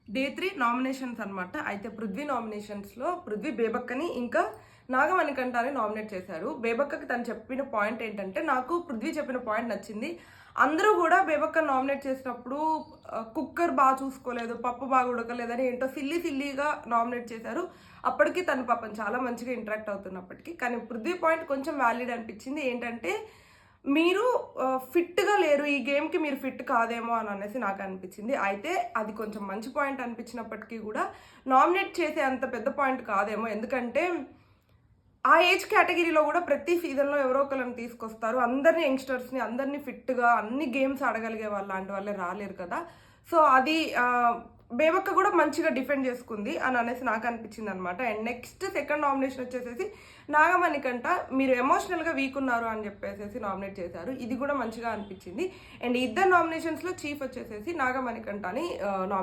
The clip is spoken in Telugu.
డే 3 నామినేషన్స్ అనమాట. అయితే పృథ్వీ నామినేషన్స్‌లో పృథ్వీ బేబక్కని ఇంకా నాగమణికంఠని నామినేట్ చేశారు. బేబక్కకి తను చెప్పిన పాయింట్ ఏంటంటే, నాకు పృథ్వీ చెప్పిన పాయింట్ నచ్చింది. అందరూ గూడా బేబక్కని నామినేట్ చేసినప్పుడు కుక్కర్ చూసుకోలేదు, పప్పు బాగా ఉడకలేదని ఏంటో సిల్లీగా నామినేట్ చేశారు. అప్పటికి తను పాపం చాలా మంచిగా ఇంటరాక్ట్ అవుతున్నప్పటికి. కానీ పృథ్వీ పాయింట్ కొంచెం వాలిడ్ అనిపించింది. ఏంటంటే, మీరు ఫిట్‌గా లేరు. ఈ గేమ్‌కి మీరు ఫిట్ కాదేమో అని అనేసి నాకు అనిపించింది. అయితే అది కొంచెం మంచి పాయింట్ అనిపించినప్పటికీ కూడా నామినేట్ చేసే అంత పెద్ద పాయింట్ కాదేమో. ఎందుకంటే ఆ ఏజ్ కేటగిరీలో కూడా ప్రతి సీజన్‌లో ఎవరో ఒకళ్ళని తీసుకొస్తారు. అందరిని యంగ్‌స్టర్స్‌ని అందరిని ఫిట్‌గా అన్ని గేమ్స్ ఆడగలిగే లాంటి వాళ్ళే రాలేరు కదా! సో అది బేబక్క కూడా మంచిగా డిఫెండ్ చేసుకుంది అని అనేసి నాకు అనిపించింది అనమాట. అండ్ నెక్స్ట్ సెకండ్ నామినేషన్ వచ్చేసేసి నాగమణికంట మీరు ఎమోషనల్‌గా వీక్ ఉన్నారు అని చెప్పేసేసి నామినేట్ చేశారు. ఇది కూడా మంచిగా అనిపించింది. అండ్ ఇద్దరు నామినేషన్స్‌లో చీఫ్ వచ్చేసేసి నాగమణికంఠని నామినేట్